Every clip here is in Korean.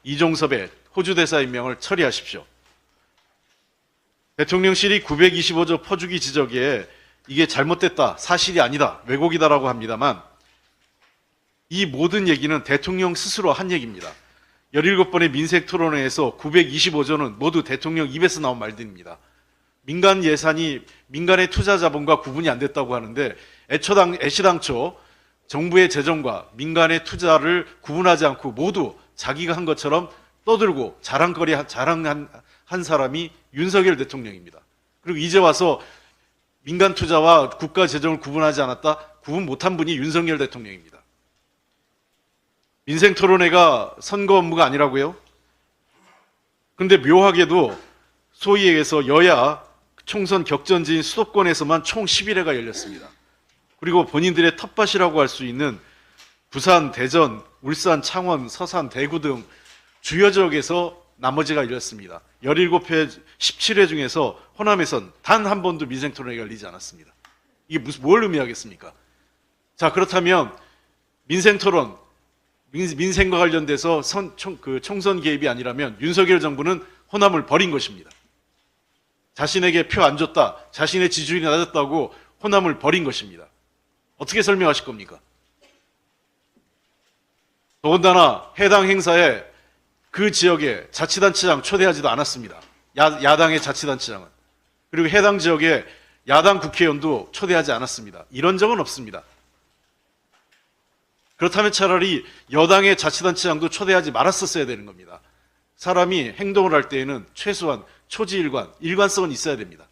이종섭의 호주 대사 임명을 처리하십시오. 대통령실이 925조 퍼주기 지적에 이게 잘못됐다, 사실이 아니다, 왜곡이다라고 합니다만 이 모든 얘기는 대통령 스스로 한 얘기입니다. 17번의 민생토론회에서 925조는 모두 대통령 입에서 나온 말들입니다. 민간 예산이 민간의 투자 자본과 구분이 안 됐다고 하는데 애시당초 정부의 재정과 민간의 투자를 구분하지 않고 모두 자기가 한 것처럼 떠들고 자랑한 사람이 윤석열 대통령입니다. 그리고 이제 와서 민간 투자와 국가 재정을 구분하지 않았다, 구분 못한 분이 윤석열 대통령입니다. 민생토론회가 선거 업무가 아니라고요? 그런데 묘하게도 소위 얘기해서 여야 총선 격전지인 수도권에서만 총 11회가 열렸습니다. 그리고 본인들의 텃밭이라고 할 수 있는 부산, 대전, 울산, 창원, 서산, 대구 등 주요 지역에서 나머지가 열렸습니다. 17회, 17회 중에서 호남에선 단 한 번도 민생토론회가 열리지 않았습니다. 이게 뭘 의미하겠습니까? 자, 그렇다면 민생토론, 민생과 관련돼서 총선 개입이 아니라면 윤석열 정부는 호남을 버린 것입니다. 자신에게 표 안 줬다, 자신의 지지율이 낮았다고 호남을 버린 것입니다. 어떻게 설명하실 겁니까? 더군다나 해당 행사에 그 지역에 자치단체장 초대하지도 않았습니다. 야당의 자치단체장은. 그리고 해당 지역에 야당 국회의원도 초대하지 않았습니다. 이런 적은 없습니다. 그렇다면 차라리 여당의 자치단체장도 초대하지 말았었어야 되는 겁니다. 사람이 행동을 할 때에는 최소한 초지일관, 일관성은 있어야 됩니다.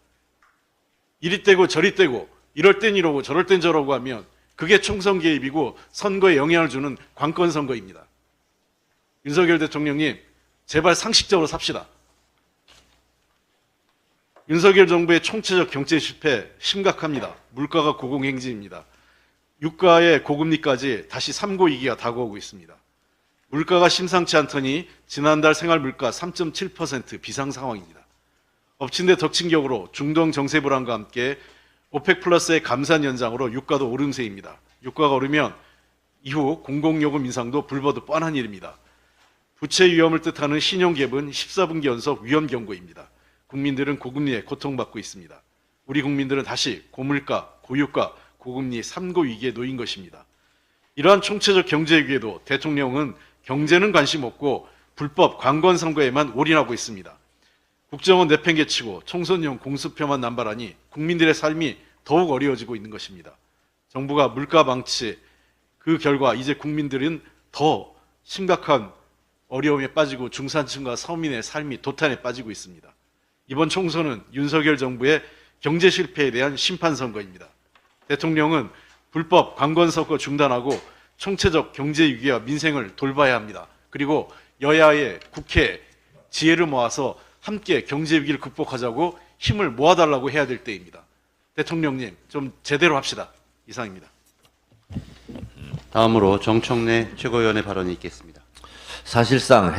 이리 떼고 저리 떼고 이럴 땐 이러고 저럴 땐 저러고 하면 그게 총선 개입이고 선거에 영향을 주는 관건 선거입니다. 윤석열 대통령님, 제발 상식적으로 삽시다. 윤석열 정부의 총체적 경제 실패 심각합니다. 물가가 고공행진입니다. 유가의 고금리까지 다시 3고 위기가 다가오고 있습니다. 물가가 심상치 않더니 지난달 생활물가 3.7% 비상 상황입니다. 엎친 데 덮친 격으로 중동 정세 불안과 함께 오펙 플러스의 감산 연장으로 유가도 오름세입니다. 유가가 오르면 이후 공공요금 인상도 불보듯 뻔한 일입니다. 부채 위험을 뜻하는 신용갭은 14분기 연속 위험 경고입니다. 국민들은 고금리에 고통받고 있습니다. 우리 국민들은 다시 고물가, 고유가, 고금리 3고 위기에 놓인 것입니다. 이러한 총체적 경제 위기에도 대통령은 경제는 관심 없고 불법 관건 선거에만 올인하고 있습니다. 국정원 내팽개치고 총선용 공수표만 남발하니 국민들의 삶이 더욱 어려워지고 있는 것입니다. 정부가 물가 방치, 그 결과 이제 국민들은 더 심각한 어려움에 빠지고 중산층과 서민의 삶이 도탄에 빠지고 있습니다. 이번 총선은 윤석열 정부의 경제 실패에 대한 심판 선거입니다. 대통령은 불법 관건 선거 중단하고 총체적 경제 위기와 민생을 돌봐야 합니다. 그리고 여야의 국회 지혜를 모아서 함께 경제 위기를 극복하자고 힘을 모아달라고 해야 될 때입니다. 대통령님, 좀 제대로 합시다. 이상입니다. 다음으로 정청래 최고위원의 발언이 있겠습니다. 사실상